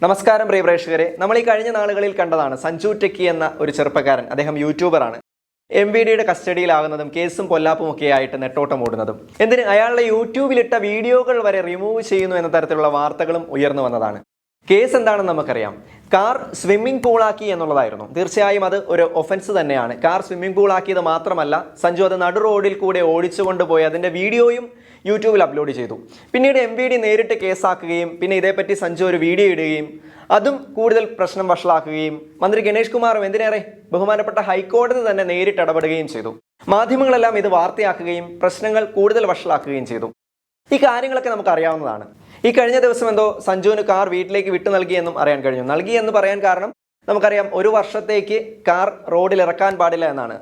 നമസ്കാരം പ്രിയ പ്രേക്ഷകരെ, നമ്മൾ ഈ കഴിഞ്ഞ നാളുകളിൽ കണ്ടതാണ് സഞ്ജു ടെക്കി എന്ന ഒരു ചെറുപ്പക്കാരൻ. അദ്ദേഹം യൂട്യൂബറാണ്. MVDയുടെ കസ്റ്റഡിയിലാകുന്നതും കേസും പൊല്ലാപ്പും ഒക്കെ ആയിട്ട് നെട്ടോട്ടം ഓടുന്നതും എന്തിന് അയാളുടെ യൂട്യൂബിലിട്ട വീഡിയോകൾ വരെ റിമൂവ് ചെയ്യുന്നു എന്ന തരത്തിലുള്ള വാർത്തകളും ഉയർന്നു വന്നതാണ്. കേസ് എന്താണെന്ന് നമുക്കറിയാം. കാർ സ്വിമ്മിംഗ് പൂളാക്കി എന്നുള്ളതായിരുന്നു. തീർച്ചയായും അത് ഒരു ഒഫൻസ് തന്നെയാണ്. കാർ സ്വിമ്മിംഗ് പൂളാക്കിയത് മാത്രമല്ല, സഞ്ജു അത് നടു റോഡിൽ കൂടെ ഓടിച്ചുകൊണ്ടുപോയി അതിൻ്റെ വീഡിയോയും യൂട്യൂബിൽ അപ്ലോഡ് ചെയ്തു. പിന്നീട് MVD നേരിട്ട് കേസാക്കുകയും പിന്നെ ഇതേപ്പറ്റി സഞ്ജു ഒരു വീഡിയോ ഇടുകയും അതും കൂടുതൽ പ്രശ്നം വഷളാക്കുകയും മന്ത്രി ഗണേഷ് കുമാറും എന്തിനേറെ ബഹുമാനപ്പെട്ട ഹൈക്കോടതി തന്നെ നേരിട്ട് ഇടപെടുകയും ചെയ്തു. മാധ്യമങ്ങളെല്ലാം ഇത് വാർത്തയാക്കുകയും പ്രശ്നങ്ങൾ കൂടുതൽ വഷളാക്കുകയും ചെയ്തു. ഈ കാര്യങ്ങളൊക്കെ നമുക്ക് അറിയാവുന്നതാണ്. ഈ കഴിഞ്ഞ ദിവസം എന്തോ സഞ്ജുവിന് കാർ വീട്ടിലേക്ക് വിട്ടു നൽകിയെന്നും അറിയാൻ കഴിഞ്ഞു. നൽകിയെന്ന് പറയാൻ കാരണം നമുക്കറിയാം, 1 വർഷത്തേക്ക് കാർ റോഡിൽ ഇറക്കാൻ പാടില്ല എന്നാണ്.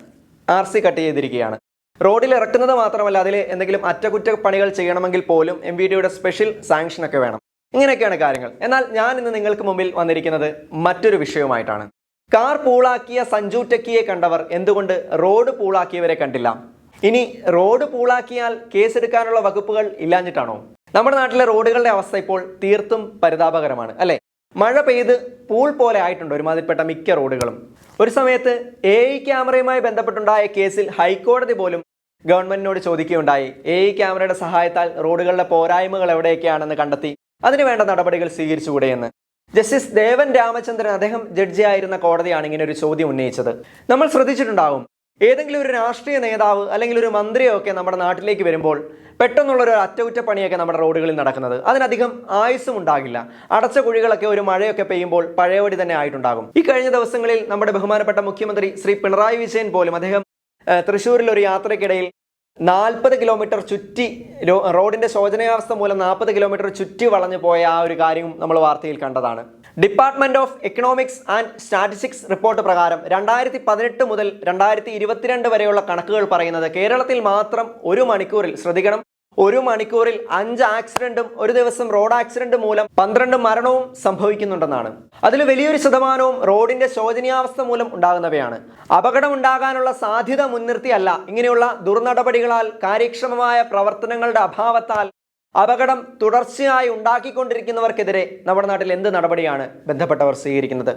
RC കട്ട് ചെയ്തിരിക്കുകയാണ്. റോഡിൽ ഇറക്കുന്നത് മാത്രമല്ല, അതിൽ എന്തെങ്കിലും അറ്റകുറ്റപ്പണികൾ ചെയ്യണമെങ്കിൽ പോലും MVDയുടെ സ്പെഷ്യൽ സാങ്ഷൻ ഒക്കെ വേണം. ഇങ്ങനെയൊക്കെയാണ് കാര്യങ്ങൾ. എന്നാൽ ഞാൻ ഇന്ന് നിങ്ങൾക്ക് മുമ്പിൽ വന്നിരിക്കുന്നത് മറ്റൊരു വിഷയവുമായിട്ടാണ്. കാർ പൂളാക്കിയ സഞ്ജു ടെക്കിയെ കണ്ടവർ എന്തുകൊണ്ട് റോഡ് പൂളാക്കിയവരെ കണ്ടില്ല? ഇനി റോഡ് പൂളാക്കിയാൽ കേസെടുക്കാനുള്ള വകുപ്പുകൾ ഇല്ലാഞ്ഞിട്ടാണോ? നമ്മുടെ നാട്ടിലെ റോഡുകളുടെ അവസ്ഥ ഇപ്പോൾ തീർത്തും പരിതാപകരമാണ്, അല്ലേ? മഴ പെയ്ത് പൂൾ പോലെ ആയിട്ടുണ്ട് ഒരുമാതിരിപ്പെട്ട മിക്ക റോഡുകളും. ഒരു സമയത്ത് AI ക്യാമറയുമായി ബന്ധപ്പെട്ടുണ്ടായ കേസിൽ ഹൈക്കോടതി പോലും ഗവൺമെന്റിനോട് ചോദിക്കുകയുണ്ടായി. AI ക്യാമറയുടെ സഹായത്താൽ റോഡുകളുടെ പോരായ്മകൾ എവിടെയൊക്കെയാണെന്ന് കണ്ടെത്തി അതിന് വേണ്ട നടപടികൾ സ്വീകരിച്ചുകൂടെയെന്ന്. ജസ്റ്റിസ് ദേവൻ രാമചന്ദ്രൻ, അദ്ദേഹം ജഡ്ജിയായിരുന്ന കോടതിയാണ് ഇങ്ങനെ ഒരു ചോദ്യം ഉന്നയിച്ചത്. നമ്മൾ ശ്രദ്ധിച്ചിട്ടുണ്ടാകും, ഏതെങ്കിലും ഒരു രാഷ്ട്രീയ നേതാവ് അല്ലെങ്കിൽ ഒരു മന്ത്രിയോ ഒക്കെ നമ്മുടെ നാട്ടിലേക്ക് വരുമ്പോൾ പെട്ടെന്നുള്ളൊരു അറ്റകുറ്റപ്പണിയൊക്കെ നമ്മുടെ റോഡുകളിൽ നടക്കുന്നത്. അതിനധികം ആയുസ്സും ഉണ്ടാകില്ല. അടച്ച കുഴികളൊക്കെ ഒരു മഴയൊക്കെ പെയ്യുമ്പോൾ പഴയപടി തന്നെ ആയിട്ടുണ്ടാകും. ഈ കഴിഞ്ഞ ദിവസങ്ങളിൽ നമ്മുടെ ബഹുമാനപ്പെട്ട മുഖ്യമന്ത്രി ശ്രീ പിണറായി വിജയൻ പോലും അദ്ദേഹം തൃശ്ശൂരിൽ ഒരു യാത്രയ്ക്കിടയിൽ 40 കിലോമീറ്റർ ചുറ്റി, റോഡിന്റെ ശോചനീയാവസ്ഥ മൂലം 40 കിലോമീറ്റർ ചുറ്റി വളഞ്ഞു പോയ ആ ഒരു കാര്യവും നമ്മൾ വാർത്തയിൽ കണ്ടതാണ്. Department of economics and statistics report പ്രകാരം 2018 മുതൽ 2022 വരെയുള്ള കണക്കുകൾ പറയുന്നത് കേരളത്തിൽ മാത്രം ഒരു മണിക്കൂറിൽ, ശ്രദ്ധിക്കണം, 1 മണിക്കൂറിൽ 5 ആക്സിഡന്റും ഒരു ദിവസം റോഡ് ആക്സിഡന്റ് മൂലം 12 മരണവും സംഭവിക്കുന്നുണ്ടെന്നാണ്. അതിൽ വലിയൊരു ശതമാനവും റോഡിന്റെ ശോചനീയാവസ്ഥ മൂലം ഉണ്ടാകുന്നവയാണ്. അപകടം ഉണ്ടാകാനുള്ള സാധ്യത മുൻനിർത്തിയല്ല, ഇങ്ങനെയുള്ള ദുർനടപടികളാൽ, കാര്യക്ഷമമായ പ്രവർത്തനങ്ങളുടെ അഭാവത്താൽ അപകടം തുടർച്ചയായി ഉണ്ടാക്കിക്കൊണ്ടിരിക്കുന്നവർക്കെതിരെ നമ്മുടെ നാട്ടിൽ എന്ത് നടപടിയാണ് ബന്ധപ്പെട്ടവർ സ്വീകരിക്കുന്നത്?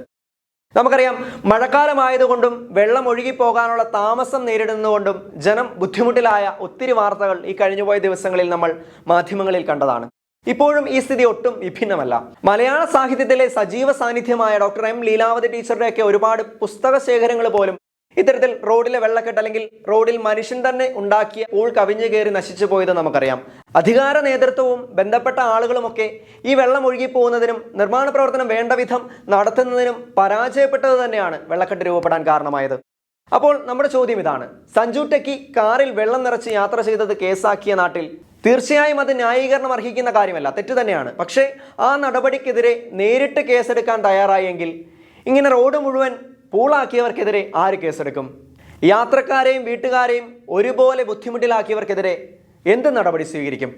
നമുക്കറിയാം, മഴക്കാലമായതുകൊണ്ടും വെള്ളം ഒഴുകിപ്പോകാനുള്ള താമസം നേരിടുന്നതുകൊണ്ടും ജനം ബുദ്ധിമുട്ടിലായ ഒത്തിരി വാർത്തകൾ ഈ കഴിഞ്ഞുപോയ ദിവസങ്ങളിൽ നമ്മൾ മാധ്യമങ്ങളിൽ കണ്ടതാണ്. ഇപ്പോഴും ഈ സ്ഥിതി ഒട്ടും വിഭിന്നമല്ല. മലയാള സാഹിത്യത്തിലെ സജീവ സാന്നിധ്യമായ ഡോക്ടർ M ലീലാവതി ടീച്ചറുടെയൊക്കെ ഒരുപാട് പുസ്തക ശേഖരങ്ങൾ പോലും ഇത്തരത്തിൽ റോഡിലെ വെള്ളക്കെട്ട് അല്ലെങ്കിൽ റോഡിൽ മനുഷ്യൻ തന്നെ ഉണ്ടാക്കിയ പൂൾ കവിഞ്ഞു കയറി നശിച്ചു പോയത് നമുക്കറിയാം. അധികാര നേതൃത്വവും ബന്ധപ്പെട്ട ആളുകളുമൊക്കെ ഈ വെള്ളം ഒഴുകിപ്പോകുന്നതിനും നിർമ്മാണ പ്രവർത്തനം വേണ്ട വിധം നടത്തുന്നതിനും പരാജയപ്പെട്ടത് തന്നെയാണ് വെള്ളക്കെട്ട് രൂപപ്പെടാൻ കാരണമായത്. അപ്പോൾ നമ്മുടെ ചോദ്യം ഇതാണ്: സഞ്ജു ടെക്കി കാറിൽ വെള്ളം നിറച്ച് യാത്ര ചെയ്തത് കേസാക്കിയ നാട്ടിൽ തീർച്ചയായും അത് ന്യായീകരണം അർഹിക്കുന്ന കാര്യമല്ല, തെറ്റു തന്നെയാണ്. പക്ഷേ ആ നടപടിക്കെതിരെ നേരിട്ട് കേസെടുക്കാൻ തയ്യാറായെങ്കിൽ ഇങ്ങനെ റോഡ് മുഴുവൻ പൂളാക്കിയവർക്കെതിരെ ആര് കേസെടുക്കും? യാത്രക്കാരെയും വീട്ടുകാരെയും ഒരുപോലെ ബുദ്ധിമുട്ടിലാക്കിയവർക്കെതിരെ എന്ത് നടപടി സ്വീകരിക്കും?